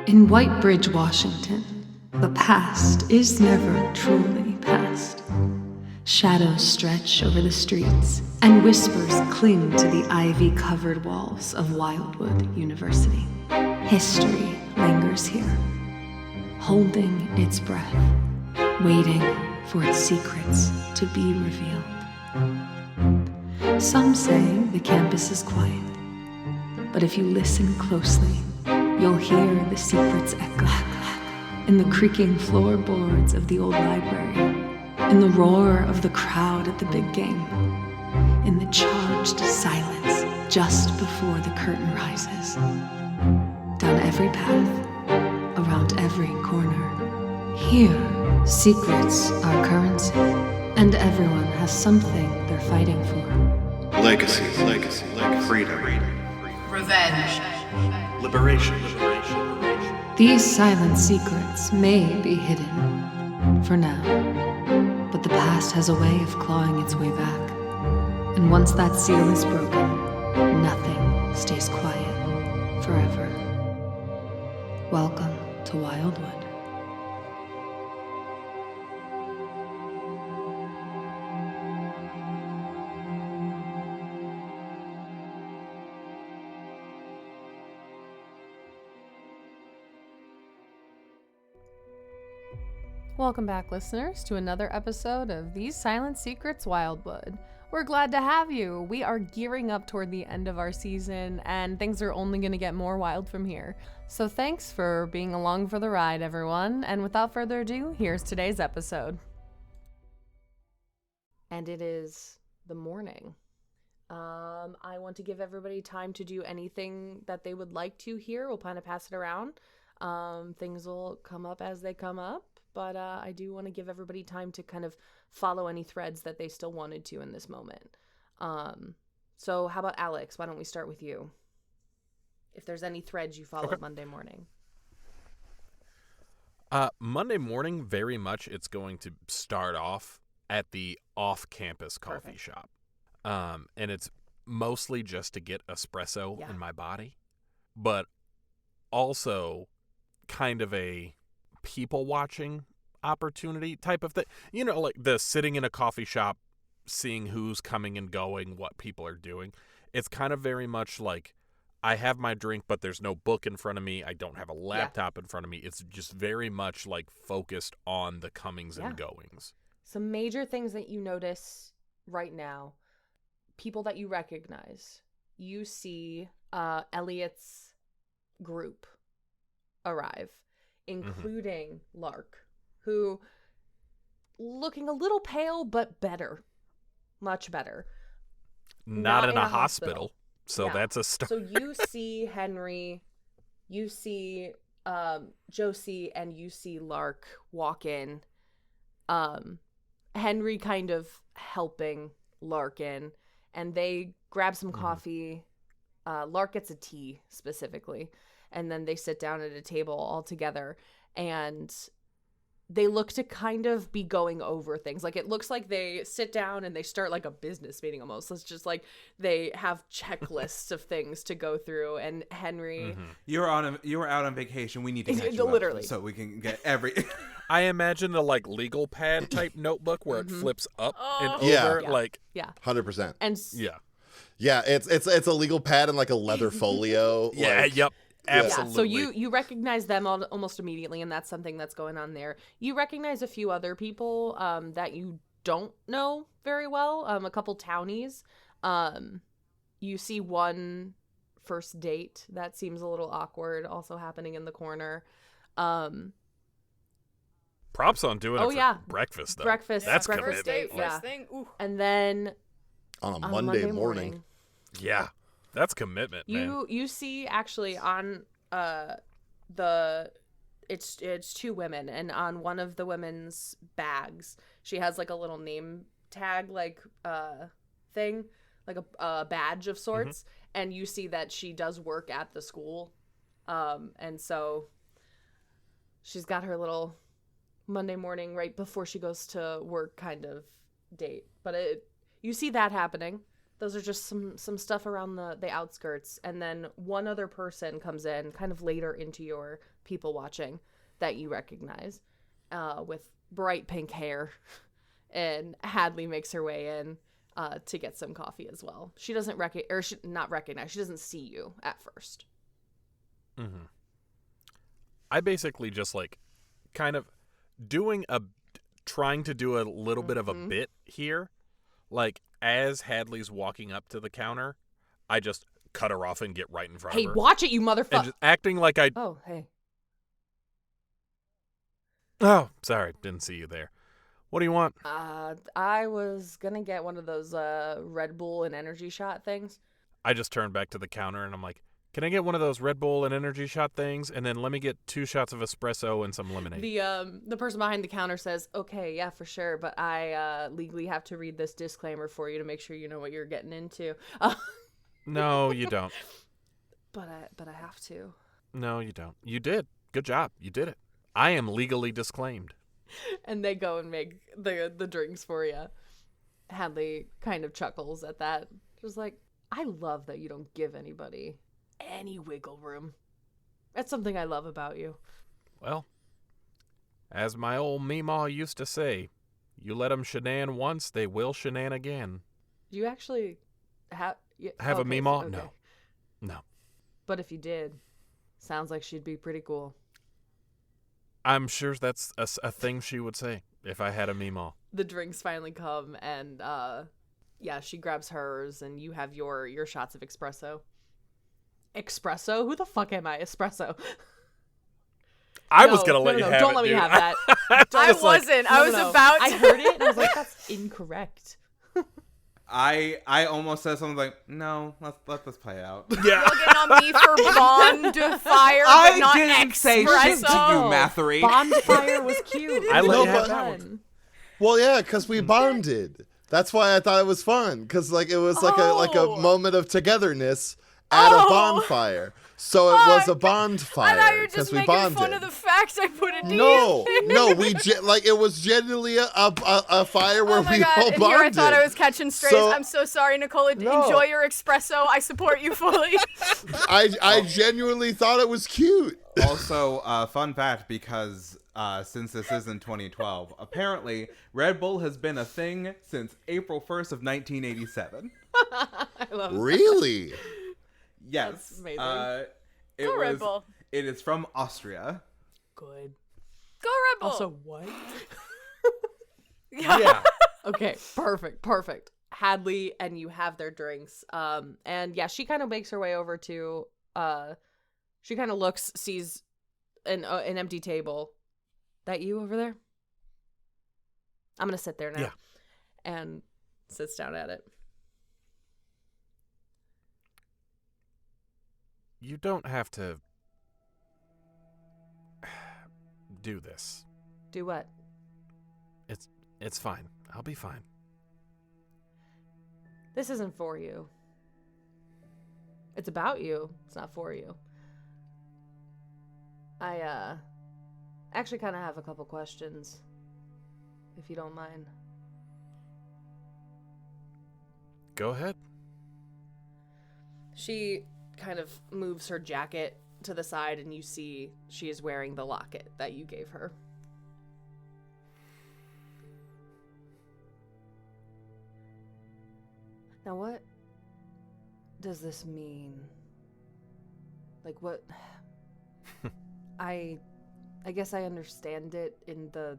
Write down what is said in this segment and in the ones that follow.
In Whitebridge, Washington, the past is never truly past. Shadows stretch over the streets, and whispers cling to the ivy-covered walls of Wildwood University. History lingers here, holding its breath, waiting for its secrets to be revealed. Some say the campus is quiet, but if you listen closely, you'll hear the secrets echo in the creaking floorboards of the old library, in the roar of the crowd at the big game, in the charged silence just before the curtain rises. Down every path, around every corner, here, secrets are currency, and everyone has something they're fighting for. Legacy, freedom, Revenge. liberation. These silent secrets may be hidden, for now, but the past has a way of clawing its way back. And once that seal is broken, nothing stays quiet forever. Welcome to Wildwood. Welcome back, listeners, to another episode of These Silent Secrets Wildwood. We're glad to have you. We are gearing up toward the end of our season, and things are only going to get more wild from here. So thanks for being along for the ride, everyone. And without further ado, here's today's episode. And it is the morning. I want to give everybody time to do anything that they would like to here. We'll kind of pass it around. Things will come up as they come up. But I do want to give everybody time to kind of follow any threads that they still wanted to in this moment. So how about Alex? Why don't we start with you? If there's any threads you followed Monday morning. Monday morning, very much it's going to start off at the off-campus coffee shop. And it's mostly just to get espresso in my body. But also kind of a people watching opportunity type of thing, you know, like the sitting in a coffee shop, seeing who's coming and going, what people are doing. It's kind of very much like I have my drink, but there's no book in front of me. I don't have a laptop in front of me. It's just very much like focused on the comings and goings. Some major things that you notice right now, people that you recognize. You see Elliot's group arrive, including Lark, who looking a little pale, but better. Much better. Not in a hospital. So that's a start. So you see Henry, you see Josie, and you see Lark walk in. Henry kind of helping Lark in, and they grab some coffee. Lark gets a tea specifically. And then they sit down at a table all together, and they look to kind of be going over things. Like, it looks like they sit down and they start like a business meeting almost. It's just like they have checklists of things to go through. And Henry, you were out on vacation. We need to catch you literally up so we can get every. I imagine a like legal pad type notebook where it flips up and over, like 100%. And yeah, it's a legal pad and like a leather folio. Absolutely. So you recognize them almost immediately, and that's something that's going on there. You recognize a few other people that you don't know very well, a couple townies. You see one first date that seems a little awkward also happening in the corner. Props on doing it for breakfast, though. That's breakfast date, first thing. Ooh. And then on a Monday morning. Yeah. That's commitment, man. You see actually on it's two women, and on one of the women's bags she has like a little name tag like thing, like a badge of sorts, and you see that she does work at the school, and so she's got her little Monday morning right before she goes to work kind of date. But you see that happening. Those are just some stuff around the outskirts. And then one other person comes in kind of later into your people watching that you recognize, with bright pink hair. And Hadley makes her way in to get some coffee as well. She doesn't not recognize. She doesn't see you at first. Mm-hmm. I basically just like kind of trying to do a little bit of a bit here. Like as Hadley's walking up to the counter, I just cut her off and get right in front of her. Hey, watch it, you motherfucker. And just acting like I... Oh, hey. Oh, sorry. Didn't see you there. What do you want? I was gonna get one of those Red Bull and energy shot things. I just turned back to the counter and I'm like, can I get one of those Red Bull and energy shot things? And then let me get 2 shots of espresso and some lemonade. The person behind the counter says, okay, yeah, for sure, but I legally have to read this disclaimer for you to make sure you know what you're getting into. No, you don't. But I have to. No, you don't. You did. Good job. You did it. I am legally disclaimed. And they go and make the drinks for you. Hadley kind of chuckles at that. Just like, I love that you don't give anybody any wiggle room. That's something I love about you. Well, as my old Meemaw used to say, you let them shenan once, they will shenan again. Do you actually have a Meemaw? Okay. No. But if you did, sounds like she'd be pretty cool. I'm sure that's a thing she would say if I had a Meemaw. The drinks finally come, and yeah, she grabs hers, and you have your shots of espresso. Espresso? Who the fuck am I? Espresso. I was gonna let you have it. Don't let me have that. I wasn't. I was about to. I heard it, and I was like, that's incorrect. I almost said something like, no, let's play it out. Yeah. Looking on me for bonfire, but I not didn't say shit to you, espresso. Mathery. Bonfire was cute. I let No, you have but- that one. Well, yeah, because we bonded. That's why I thought it was fun. Because like it was like Oh. a moment of togetherness at a bonfire. So it was a I thought you bonfire were because just we making bonded. fun of the fact I put a D No, in there. no, like it was genuinely a fire where Oh my we god, all and bonded. here I thought I was catching strays. So- I'm so sorry, Nicole. No. Enjoy your espresso. I support you fully. I genuinely thought it was cute. Also, fun fact, because since this is in 2012, apparently Red Bull has been a thing since April 1st of 1987. I love it. Really? Yes. That's amazing. It Red Bull. It is from Austria. Good. Go Red Bull. Also, what? Yeah. Okay, perfect. Hadley and you have their drinks. And yeah, she kind of makes her way over to, she kind of looks, sees an empty table. That you over there? I'm going to sit there now. Yeah. And sits down at it. You don't have to do this. Do what? It's fine. I'll be fine. This isn't for you. It's about you. It's not for you. I, actually kind of have a couple questions, if you don't mind. Go ahead. She kind of moves her jacket to the side, and you see she is wearing the locket that you gave her. Now, what does this mean? Like, what? I guess I understand it in the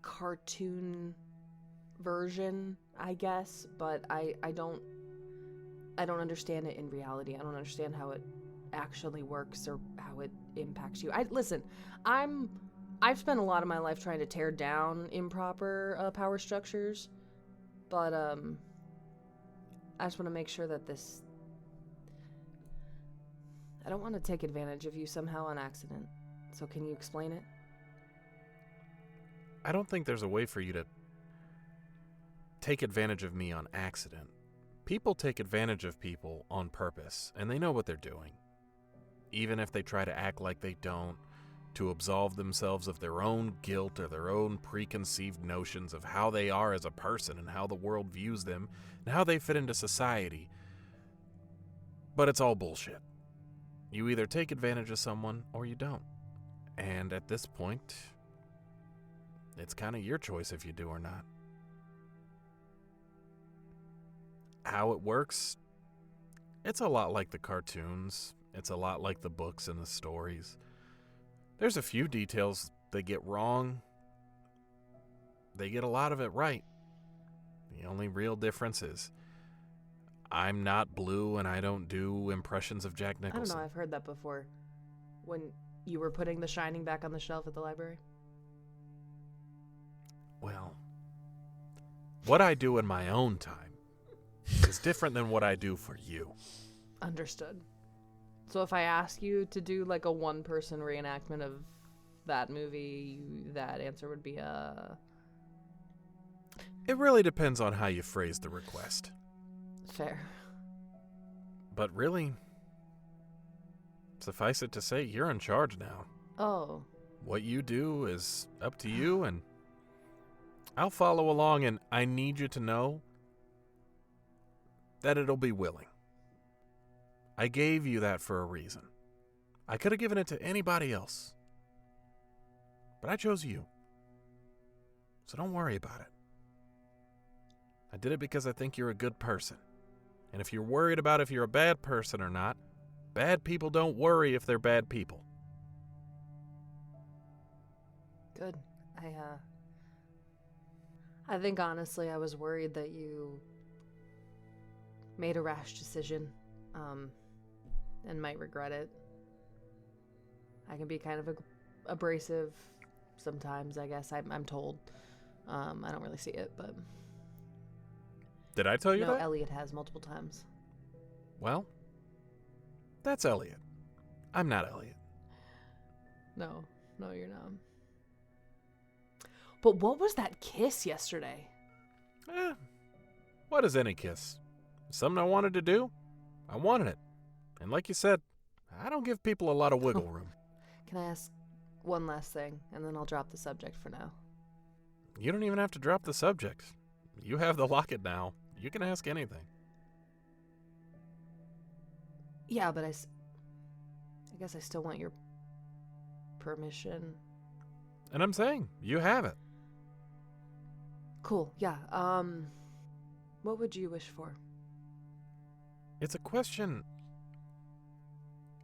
cartoon version, I guess, but I don't understand it in reality. I don't understand how it actually works or how it impacts you. I've spent a lot of my life trying to tear down improper power structures, but I just want to make sure that I don't want to take advantage of you somehow on accident. So can you explain it? I don't think there's a way for you to take advantage of me on accident. People take advantage of people on purpose, and they know what they're doing. Even if they try to act like they don't, to absolve themselves of their own guilt or their own preconceived notions of how they are as a person and how the world views them and how they fit into society. But it's all bullshit. You either take advantage of someone or you don't. And at this point, it's kind of your choice if you do or not. How it works, it's a lot like the cartoons. It's a lot like the books and the stories. There's a few details they get wrong. They get a lot of it right. The only real difference is I'm not Blue and I don't do impressions of Jack Nicholson. I don't know, I've heard that before. When you were putting The Shining back on the shelf at the library. Well, what I do in my own time is different than what I do for you. Understood. So if I ask you to do like a one-person reenactment of that movie, that answer would be It really depends on how you phrase the request. fair. But really, suffice it to say, you're in charge now. Oh. What you do is up to you, and I'll follow along, and I need you to know that it'll be willing. I gave you that for a reason. I could have given it to anybody else, but I chose you. So don't worry about it. I did it because I think you're a good person. And if you're worried about if you're a bad person or not, bad people don't worry if they're bad people. Good. I think honestly I was worried that you made a rash decision, and might regret it. I can be kind of abrasive sometimes, I guess. I'm told. I don't really see it, but... Did I tell you No, that? Elliot has multiple times. Well, that's Elliot. I'm not Elliot. No, you're not. But what was that kiss yesterday? What is any kiss? Something I wanted to do? I wanted it. And like you said, I don't give people a lot of wiggle room. Can I ask one last thing, and then I'll drop the subject for now? You don't even have to drop the subject. You have the locket now. You can ask anything. Yeah, but I guess I still want your permission. And I'm saying, you have it. Cool, yeah. What would you wish for? It's a question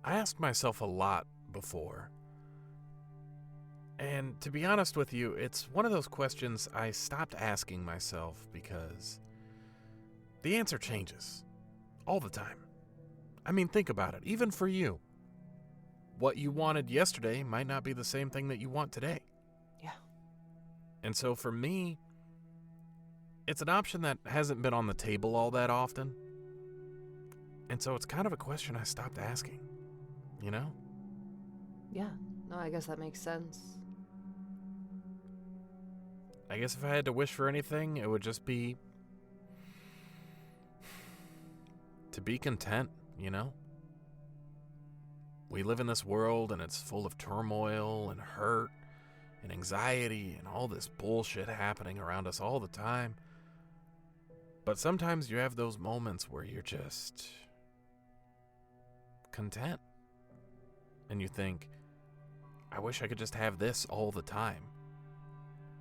I asked myself a lot before. And to be honest with you, it's one of those questions I stopped asking myself because the answer changes all the time. I mean, think about it. Even for you, what you wanted yesterday might not be the same thing that you want today. Yeah. And so for me, it's an option that hasn't been on the table all that often. And so it's kind of a question I stopped asking, you know? Yeah. No, I guess that makes sense. I guess if I had to wish for anything, it would just be to be content, you know? We live in this world and it's full of turmoil and hurt and anxiety and all this bullshit happening around us all the time. But sometimes you have those moments where you're just content. And you think, I wish I could just have this all the time.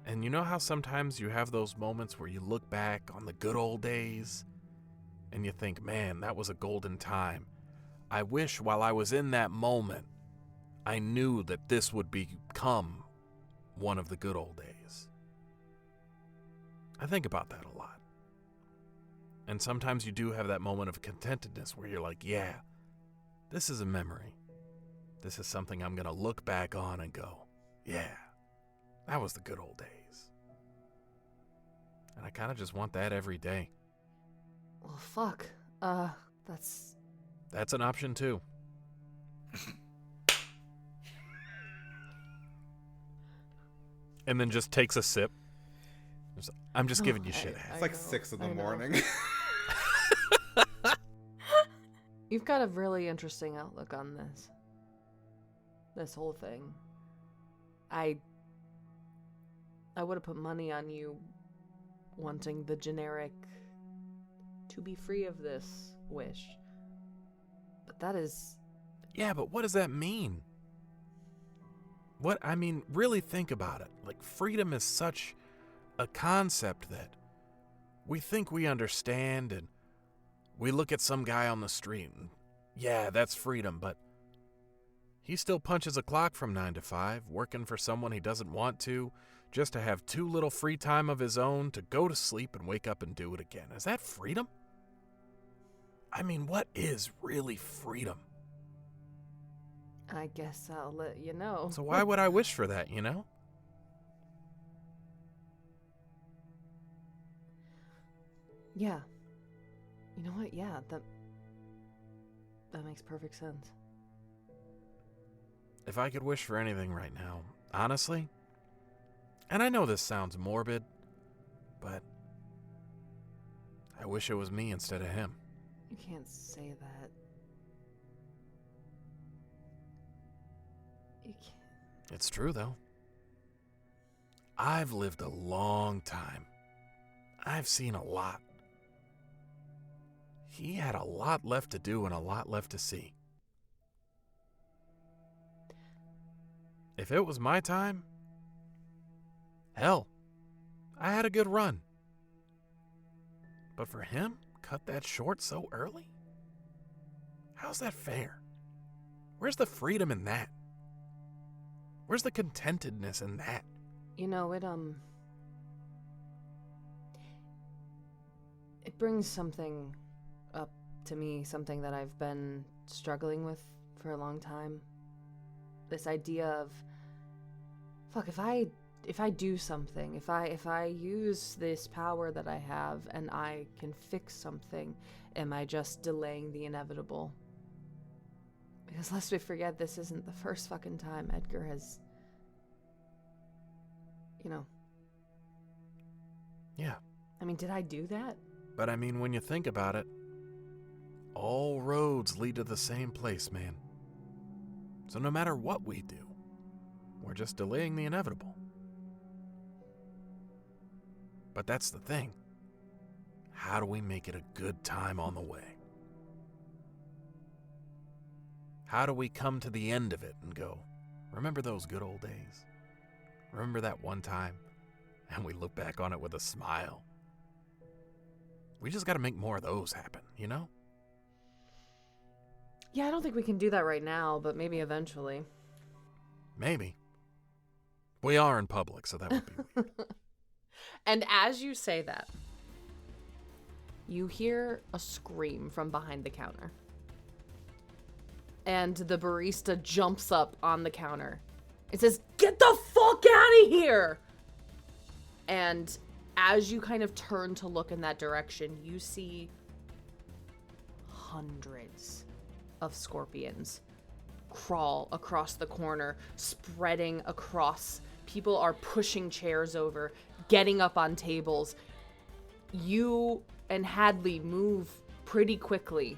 And you know how sometimes you have those moments where you look back on the good old days and you think, man, that was a golden time. I wish while I was in that moment, I knew that this would become one of the good old days. I think about that a lot. And sometimes you do have that moment of contentedness where you're like, yeah, this is a memory. This is something I'm going to look back on and go, yeah, that was the good old days. And I kind of just want that every day. Well, fuck. That's an option too. And then just takes a sip. I'm just giving you shit. It's like 6 in the morning. You've got a really interesting outlook on this whole thing. I would have put money on you wanting the generic to be free of this wish. But that is Yeah, but what does that mean? Really think about it. Like, freedom is such a concept that we think we understand, and we look at some guy on the street and, yeah, that's freedom, but he still punches a clock from 9 to 5, working for someone he doesn't want to, just to have too little free time of his own to go to sleep and wake up and do it again. Is that freedom? What is really freedom? I guess I'll let you know. So why would I wish for that, you know? Yeah. You know what? Yeah, that makes perfect sense. If I could wish for anything right now, honestly, and I know this sounds morbid, but I wish it was me instead of him. You can't say that. You can't. It's true, though. I've lived a long time. I've seen a lot. He had a lot left to do and a lot left to see. If it was my time, hell, I had a good run. But for him, cut that short so early? How's that fair? Where's the freedom in that? Where's the contentedness in that? You know, it brings something up to me, something that I've been struggling with for a long time. This idea of, fuck, if I do something, if I use this power that I have and I can fix something, am I just delaying the inevitable? Because lest we forget, this isn't the first fucking time Edgar has, Yeah. Did I do that? But when you think about it, all roads lead to the same place, man. So no matter what we do, we're just delaying the inevitable. But that's the thing. How do we make it a good time on the way? How do we come to the end of it and go, remember those good old days? Remember that one time? And we look back on it with a smile. We just got to make more of those happen, you know? Yeah, I don't think we can do that right now, but maybe eventually. Maybe. We are in public, so that would be weird. And as you say that, you hear a scream from behind the counter. And the barista jumps up on the counter. It says, "Get the fuck out of here!" And as you kind of turn to look in that direction, you see hundreds of scorpions crawl across the corner, spreading across. People are pushing chairs over, getting up on tables. You and Hadley move pretty quickly,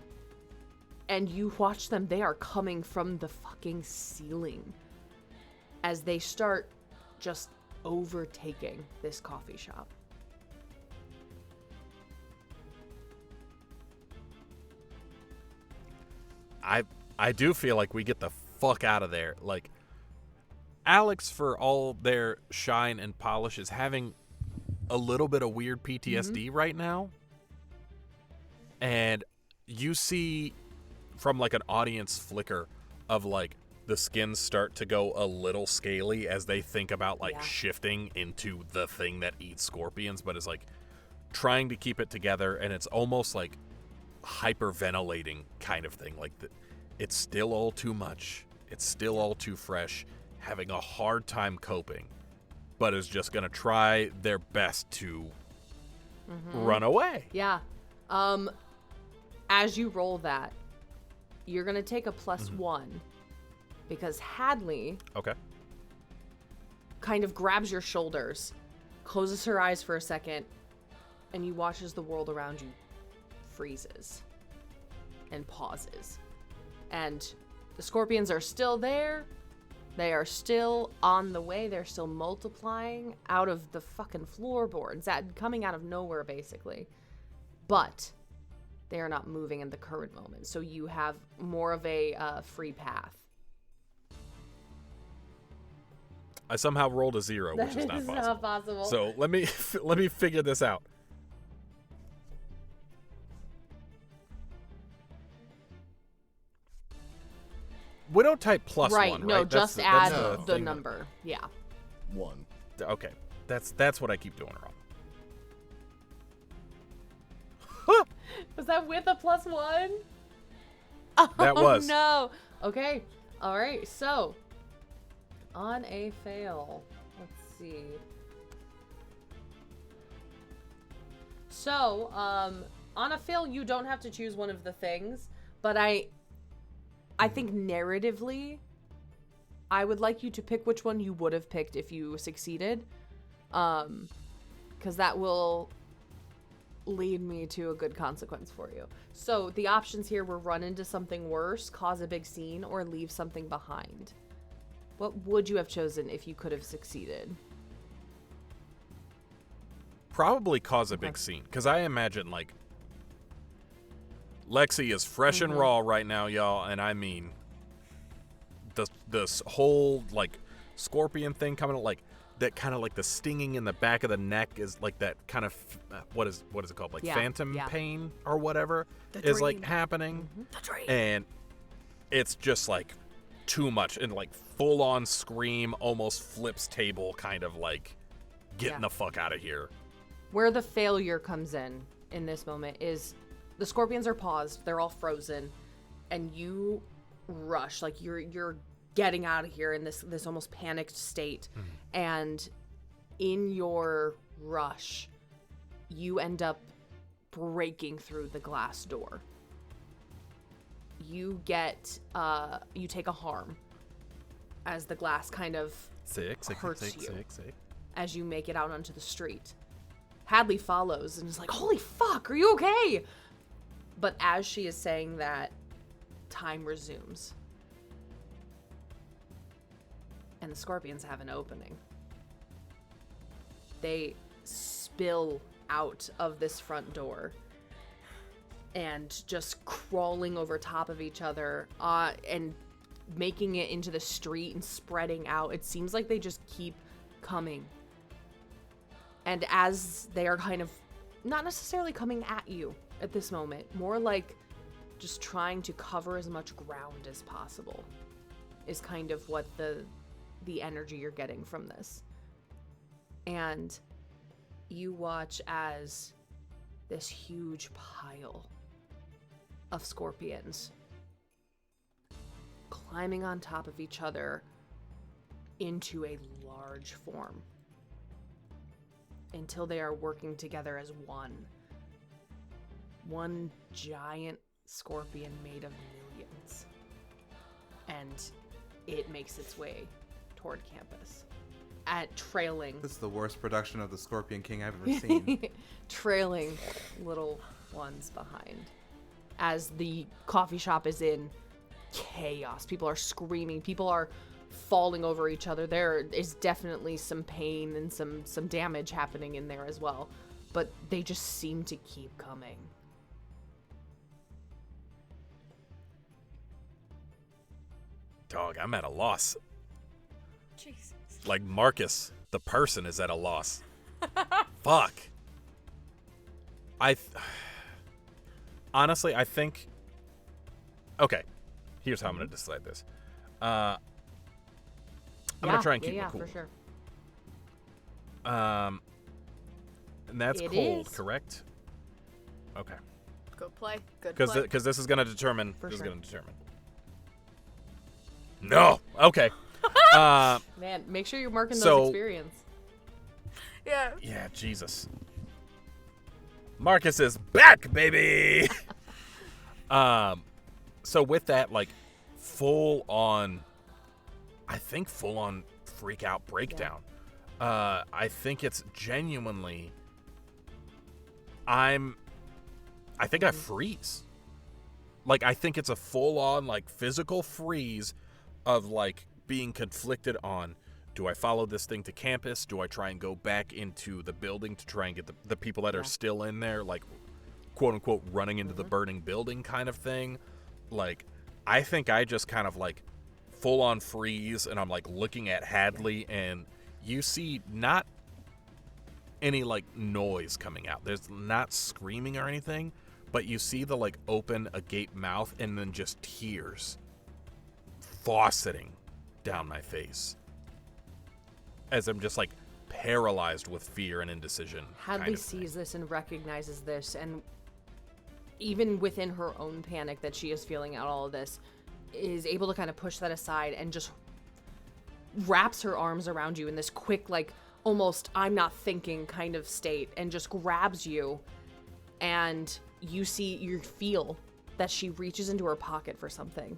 and you watch them. They are coming from the fucking ceiling as they start just overtaking this coffee shop. I do feel like we get the fuck out of there. Like, Alex, for all their shine and polish, is having a little bit of weird PTSD right now. And you see from like an audience flicker of like the skins start to go a little scaly as they think about like shifting into the thing that eats scorpions, but is like trying to keep it together. And it's almost like hyperventilating kind of thing. Like it's still all too much. It's still all too fresh, having a hard time coping, but is just going to try their best to run away. Yeah. As you roll that, you're going to take a +1 because Hadley kind of grabs your shoulders, closes her eyes for a second, and you watch as the world around you freezes and pauses. And the scorpions are still there. They are still on the way. They're still multiplying out of the fucking floorboards, coming out of nowhere, basically. But They are not moving in the current moment. So you have more of a free path. I somehow rolled a 0, which is not possible. Not possible. So let me figure this out. We don't type +1, right? No, That's just the- add that's the thing number. Yeah. 1. Okay, that's what I keep doing wrong. Was that with a +1? That was. No. Okay. All right. So, on a fail, let's see. So, on a fail, you don't have to choose one of the things, but I think narratively, I would like you to pick which one you would have picked if you succeeded, because that will lead me to a good consequence for you. So the options here were run into something worse, cause a big scene, or leave something behind. What would you have chosen if you could have succeeded? Probably cause a big scene, because I imagine, like, Lexi is fresh and raw right now, y'all, and I mean, this whole, like, scorpion thing coming, like, that kind of, like, the stinging in the back of the neck is, like, that kind of, what is it called, like, phantom pain or whatever is, like, happening, and it's just, like, too much, and, like, full-on scream, almost flips table, kind of, like, getting the fuck out of here. Where the failure comes in this moment is the scorpions are paused, they're all frozen, and you rush, like you're getting out of here in this almost panicked state. And in your rush, you end up breaking through the glass door. You get you take a harm as the glass kind of hurts you as you make it out onto the street. Hadley follows and is like, holy fuck, are you okay? But as she is saying that, time resumes. And the scorpions have an opening. They spill out of this front door and just crawling over top of each other and making it into the street and spreading out. It seems like they just keep coming. And as they are kind of not necessarily coming at you at this moment, more like just trying to cover as much ground as possible is kind of what the energy you're getting from this. And you watch as this huge pile of scorpions climbing on top of each other into a large form until they are working together as one giant scorpion made of millions, and it makes its way toward campus at trailing This is the worst production of the Scorpion King I've ever seen. trailing little ones behind as the coffee shop is in chaos. People are screaming, people are falling over each other. There is definitely some pain and some damage happening in there as well, but they just seem to keep coming. Dog, I'm at a loss. Jesus. Like Marcus, the person, is at a loss. Fuck. Honestly, I think... Okay, here's how I'm going to decide this. I'm going to try and keep it cool. For sure. And that's It cold, is. correct? Okay. Good play. Good play. Because this is going to determine... For this sure. is going to determine. No! Okay. Man, make sure you're marking So- those experience. Yeah. Yeah, Jesus. Marcus is back, baby! So with that, like, full on freak out breakdown. I think it's genuinely, I think I freeze. Like, I think it's a full on, like, physical freeze of, like, being conflicted on, do I follow this thing to campus? Do I try and go back into the building to try and get the people that are still in there? Like, quote unquote running into the burning building kind of thing. Like, I think I just kind of like full on freeze, and I'm like looking at Hadley, and you see not any like noise coming out. There's not screaming or anything, but you see the like open agape mouth and then just tears fauceting down my face as I'm just like paralyzed with fear and indecision. Hadley sees this and recognizes this, and even within her own panic that she is feeling out all of this, is able to kind of push that aside and just wraps her arms around you in this quick, like, almost I'm not thinking kind of state, and just grabs you, and you feel that she reaches into her pocket for something.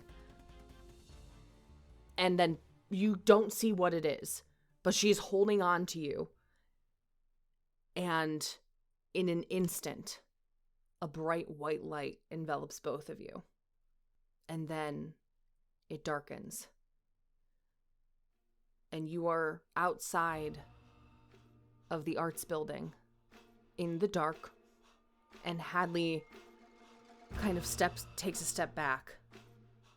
And then you don't see what it is, but she's holding on to you. And in an instant, a bright white light envelops both of you. And then it darkens. And you are outside of the arts building in the dark. And Hadley kind of takes a step back.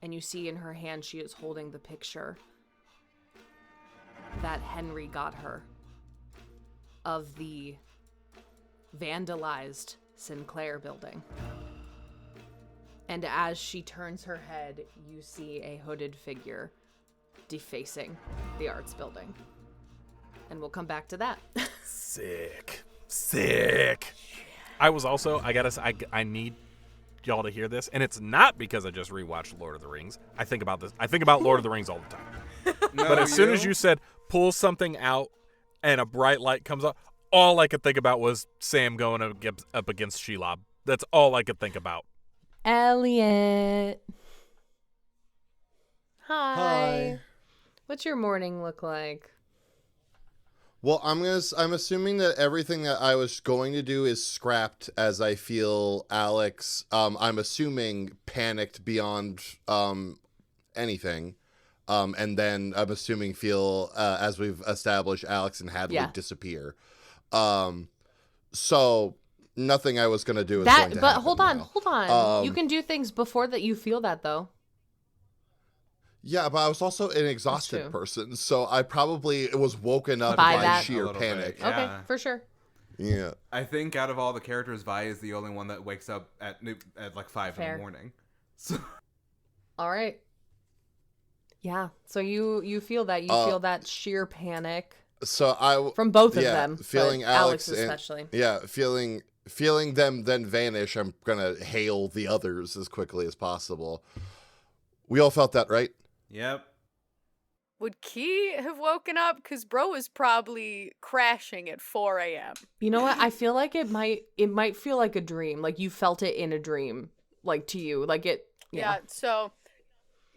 And you see in her hand she is holding the picture that Henry got her of the vandalized Sinclair building. And as she turns her head, you see a hooded figure defacing the arts building. And we'll come back to that. Sick. I was also, I need y'all to hear this, and it's not because I just rewatched Lord of the Rings. I think about this. I think about Lord of the Rings all the time. But as soon as you said pull something out and a bright light comes up, all I could think about was Sam going up against Shelob. That's all I could think about. Elliot. Hi. Hi. What's your morning look like? Well, I'm assuming that everything that I was going to do is scrapped as I feel Alex, I'm assuming panicked beyond anything. And then I'm assuming feel, as we've established, Alex and Hadley disappear. So nothing I was going to do is going to but happen hold on. You can do things before that you feel that, though. Yeah, but I was also an exhausted person, so I probably was woken up by sheer panic. Yeah. Okay, for sure. Yeah. I think out of all the characters, Vi is the only one that wakes up at like 5 in the morning. So. All right. Yeah. So you feel that feel that sheer panic. So from both of them, feeling Alex especially. Feeling them then vanish. I'm gonna hail the others as quickly as possible. We all felt that, right? Yep. Would Key have woken up? Because bro was probably crashing at 4 a.m. You know what? I feel like it might feel like a dream. Like you felt it in a dream, like to you. Like it. Yeah, so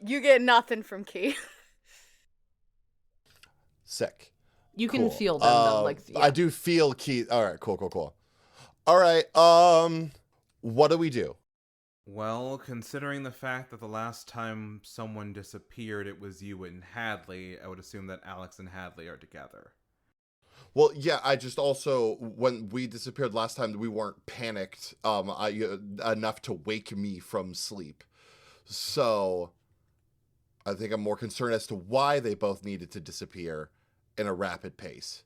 you get nothing from Key. Sick. You can feel them though. Like I do feel Key. All right, cool. All right, what do we do? Well, considering the fact that the last time someone disappeared, it was you and Hadley, I would assume that Alex and Hadley are together. Well, yeah, I just also, when we disappeared last time, we weren't panicked enough to wake me from sleep. So, I think I'm more concerned as to why they both needed to disappear in a rapid pace,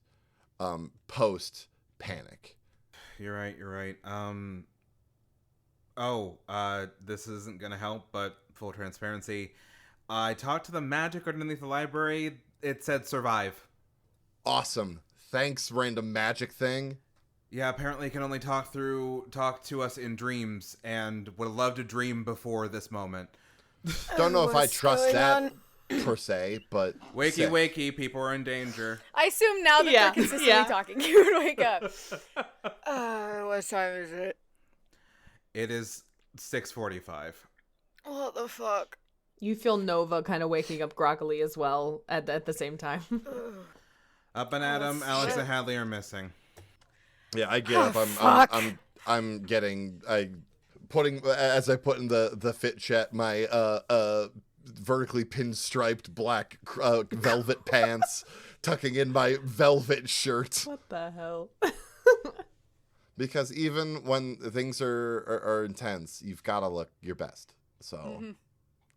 post-panic. You're right. This isn't gonna help, but full transparency. I talked to the magic underneath the library. It said survive. Awesome. Thanks, random magic thing. Yeah, apparently it can only talk to us in dreams, and would have loved to dream before this moment. Don't know if I trust that per se, but wakey, people are in danger. I assume now that they're consistently talking, you would wake up. What time is it? It is 6:45. What the fuck? You feel Nova kind of waking up groggily as well at the same time. Up and Adam, Alex and Hadley are missing. Yeah, I get up. I'm getting. As I put in the fit chat my vertically pinstriped black velvet pants, tucking in my velvet shirt. What the hell? Because even when things are intense, you've got to look your best. So,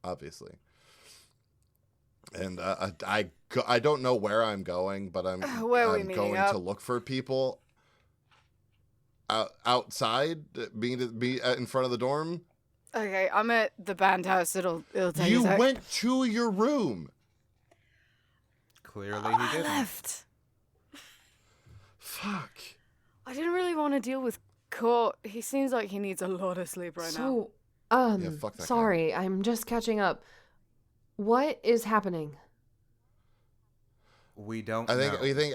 obviously. And I don't know where I'm going, but I'm going to look for people outside, be in front of the dorm. Okay, I'm at the band house. It'll take You a sec. went to your room. Clearly he I didn't. left. Fuck. I didn't really want to deal with Court. He seems like he needs a lot of sleep right now. Yeah, fuck that sorry, I'm just catching up. What is happening? We don't I think know. we think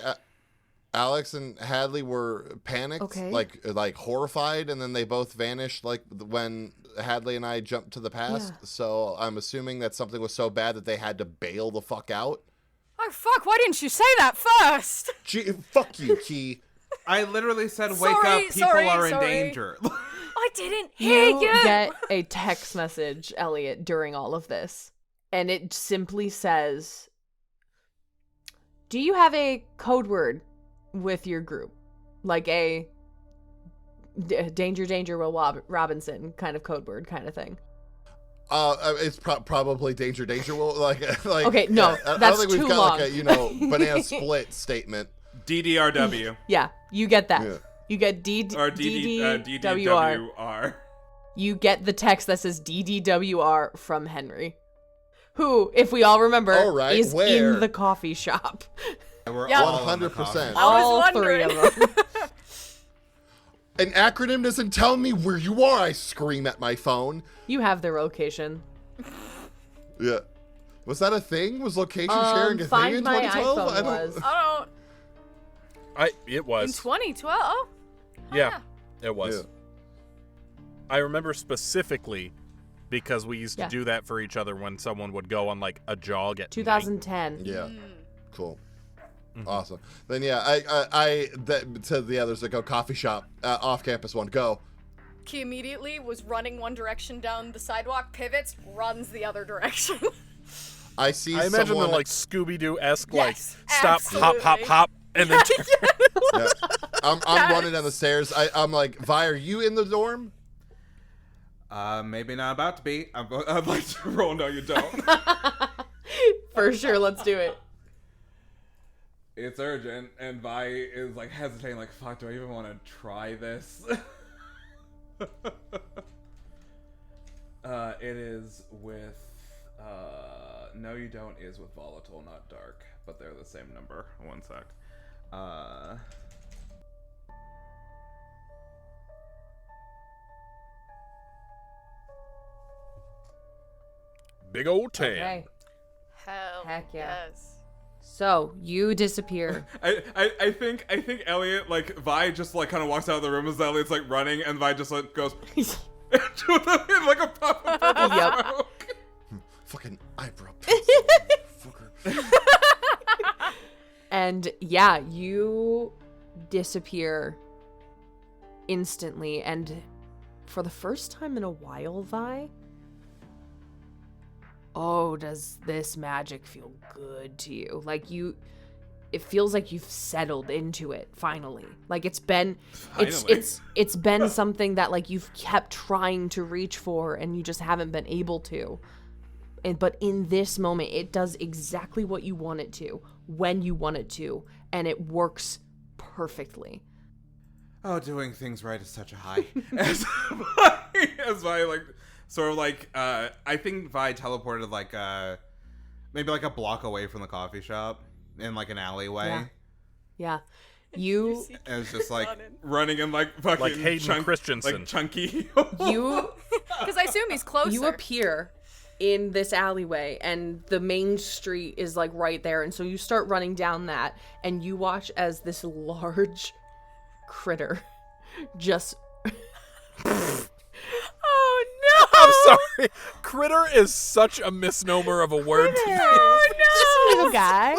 Alex and Hadley were panicked, Okay. like horrified, and then they both vanished like when Hadley and I jumped to the past. Yeah. So I'm assuming that something was so bad that they had to bail the fuck out. Oh, fuck, why didn't you say that first? Gee, fuck you, Key. I literally said, wake Sorry, up, people sorry, are in sorry. danger. I didn't hear You you. get a text message, Elliot, during all of this, and it simply says, "Do you have a code word with your group, like a danger, Will Robinson kind of code word kind of thing?" It's probably danger. Well, like Okay, no, I that's don't think too we've got long. like a banana split statement. DDRW. Yeah, you get that. Yeah. You get Or DDWR. DDWR. You get the text that says DDWR from Henry, who, if we all remember, All right, is where? in the coffee shop. We're Yeah. all in the 100%. coffee. I was All three wondering. of them. An acronym doesn't tell me where you are. I scream at my phone. You have their location. Yeah. Was that a thing? Was location sharing a thing Find in My 2012? iPhone I don't. was. I don't. It In was. 2012? Oh, Yeah, it was. Yeah. I remember specifically because we used to Yeah. do that for each other when someone would go on like a jog at night. 2010. Yeah. Cool. Awesome. Then I to the others that go coffee shop, off campus one, go. He immediately was running one direction down the sidewalk, pivots, runs the other direction. I see I imagine someone. the like Scooby-Doo-esque Yes, like stop, hop, hop, absolutely. hop, and then Yeah. I'm running down the stairs. I'm like, Vi, are you in the dorm? Maybe not about to be. I'd like to roll. No, you don't. For sure, let's do it. It's urgent, and Vi is like hesitating, like, fuck, do I even want to try this? It is with, no you don't is with volatile, not dark, but they're the same number. One sec. big old 10. Okay. Hell Heck yeah. yes. So you disappear. I think Elliot, like, Vi just like kind of walks out of the room as Elliot's like running, and Vi just like goes into them in like a puff of purple Yep. smoke. Fucking eyebrow pencil. Fucker. And yeah, you disappear instantly, and for the first time in a while, Vi, oh, does this magic feel good to you? Like it feels like you've settled into it finally. Like it's been it's been something that like you've kept trying to reach for and you just haven't been able to. But in this moment, it does exactly what you want it to, when you want it to, and it works perfectly. Oh, doing things right is such a high. as Vi like sort of like I think Vi teleported like maybe like a block away from the coffee shop in like an alleyway. Yeah. You And it's just like running in like fucking Like Hayden Christensen. like chunky. you Because I assume he's closer. you appear in this alleyway and the main street is like right there, and so you start running down that and you watch as this large critter just Oh no! I'm sorry. Critter is such a misnomer of a word to me. Oh little guy.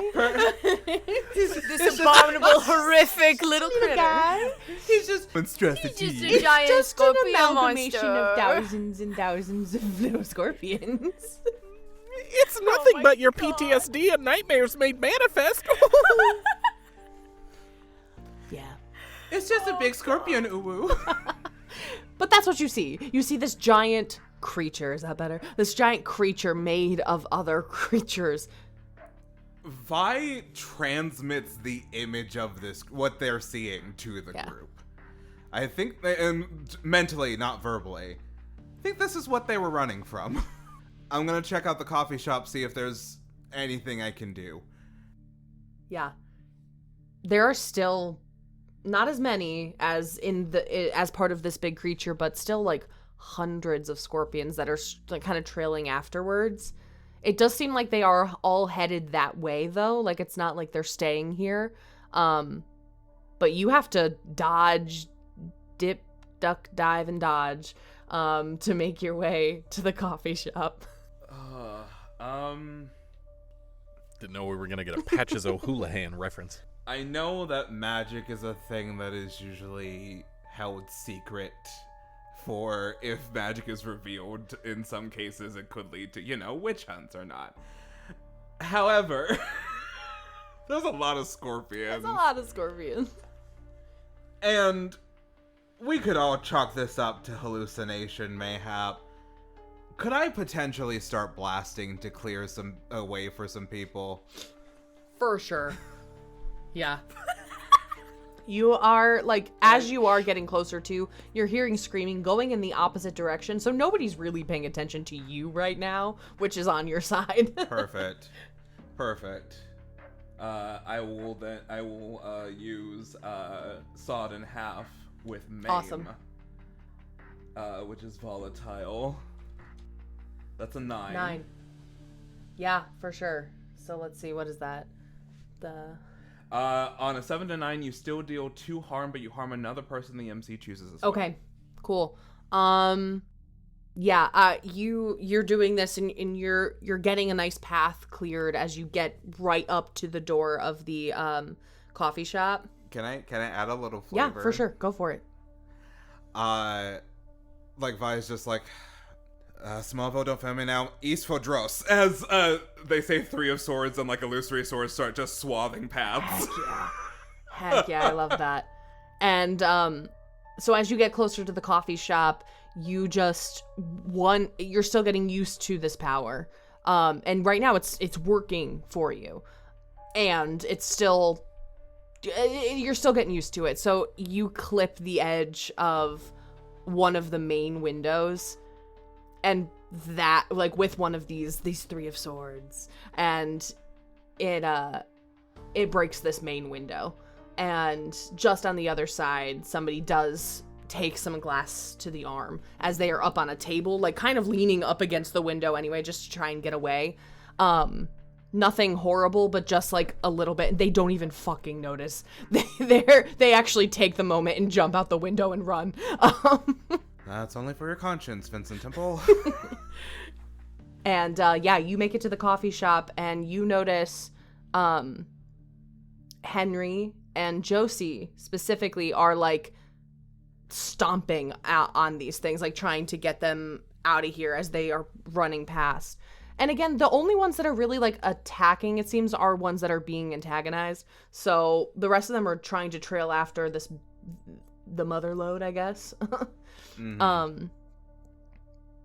This abominable, horrific little critter. He's just monstrosity. Just a giant Just an scorpion amalgamation monster. of thousands and thousands of little scorpions. It's nothing my but your God. PTSD and nightmares made manifest. Yeah. It's just a big scorpion, uwu. But that's what you see. You see this giant creature. Is that better? This giant creature made of other creatures. Vi transmits the image of this, what they're seeing, to the group. I think, and mentally, not verbally, I think this is what they were running from. I'm gonna check out the coffee shop, see if there's anything I can do. Yeah. There are still not as many as as part of this big creature, but still like hundreds of scorpions that are like kind of trailing afterwards. It does seem like they are all headed that way though. Like it's not like they're staying here. But you have to dodge, dip, duck, dive, and dodge to make your way to the coffee shop. Didn't know we were gonna get a Patches O'Houlihan reference. I know that magic is a thing that is usually held secret for if magic is revealed. In some cases, it could lead to, witch hunts or not. However, there's a lot of scorpions. There's a lot of scorpions. And we could all chalk this up to hallucination, mayhap. Could I potentially start blasting to clear a way for some people? For sure. Yeah. You are, like, as you are getting closer to, you're hearing screaming going in the opposite direction, so nobody's really paying attention to you right now, which is on your side. Perfect. I will use Sawed in Half with Maim. Awesome. Which is volatile. That's a 9. 9. Yeah, for sure. So let's see, what is that? On a 7 to 9, you still deal 2 harm, but you harm another person the MC chooses as well. Okay, cool. Yeah, you're doing this and you're getting a nice path cleared as you get right up to the door of the coffee shop. Can I add a little flavor? Yeah, for sure. Go for it. Like Vi's just like, Smallville, don't fail me now. East for Dross. As they say 3 of Swords and like illusory swords start just swathing paths. Heck yeah, I love that. And so as you get closer to the coffee shop, you're still getting used to this power. And right now it's working for you. And it's still, you're still getting used to it. So you clip the edge of one of the main windows, and that, like, with one of these 3 of Swords, and it breaks this main window. And just on the other side, somebody does take some glass to the arm as they are up on a table, like kind of leaning up against the window anyway, just to try and get away. Nothing horrible, but just like a little bit. They don't even fucking notice. They actually take the moment and jump out the window and run. That's only for your conscience, Vincent Temple. And you make it to the coffee shop and you notice Henry and Josie specifically are like stomping out on these things, like trying to get them out of here as they are running past. And again, the only ones that are really like attacking, it seems, are ones that are being antagonized. So the rest of them are trying to trail after the mother lode, I guess. Mm-hmm.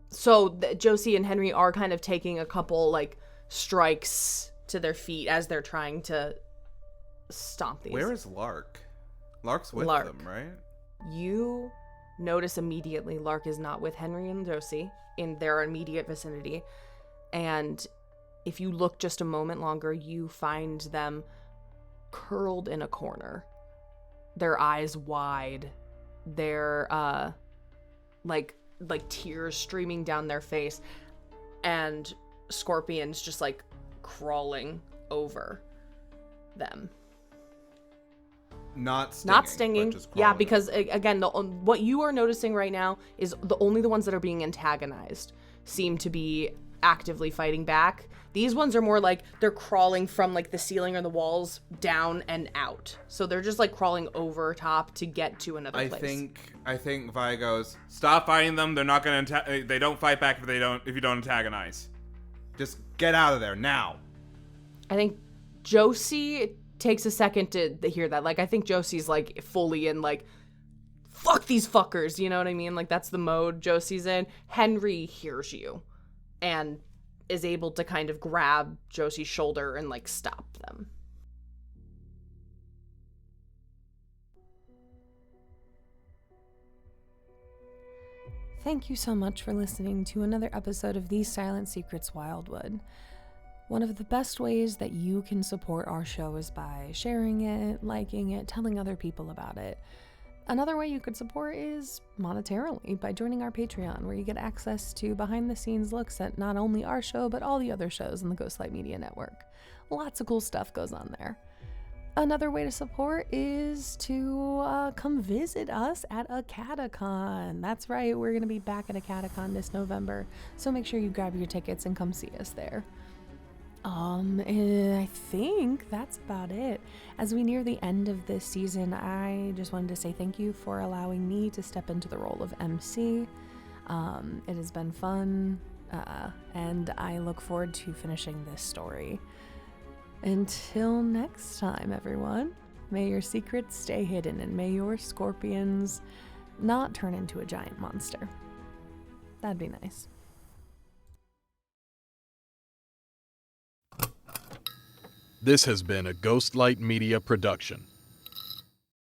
So Josie and Henry are kind of taking a couple like strikes to their feet as they're trying to stomp these. Where is Lark? Lark's with them, right? You notice immediately Lark is not with Henry and Josie in their immediate vicinity. And if you look just a moment longer, you find them curled in a corner. Their eyes wide. They're like tears streaming down their face, and scorpions just like crawling over them. Not stinging. But just Yeah, because again, what you are noticing right now is only the ones that are being antagonized seem to be actively fighting back. These ones are more like they're crawling from like the ceiling or the walls down and out. So they're just like crawling over top to get to another place. I think Vi goes, stop fighting them. They're not gonna they don't fight back if you don't antagonize. Just get out of there now. I think Josie takes a second to hear that. Like, I think Josie's, like, fully in, like, fuck these fuckers, you know what I mean? Like, that's the mode Josie's in. Henry hears you and is able to kind of grab Josie's shoulder and, like, stop them. Thank you so much for listening to another episode of These Silent Secrets Wildwood. One of the best ways that you can support our show is by sharing it, liking it, telling other people about it. Another way you could support is monetarily by joining our Patreon, where you get access to behind-the-scenes looks at not only our show, but all the other shows in the Ghostlight Media Network. Lots of cool stuff goes on there. Another way to support is to come visit us at a Catacon. That's right, we're going to be back at a Catacon this November, so make sure you grab your tickets and come see us there. I think that's about it. As we near the end of this season, I just wanted to say thank you for allowing me to step into the role of MC. It has been fun, and I look forward to finishing this story. Until next time, everyone, may your secrets stay hidden and may your scorpions not turn into a giant monster. That'd be nice. This has been a Ghostlight Media production.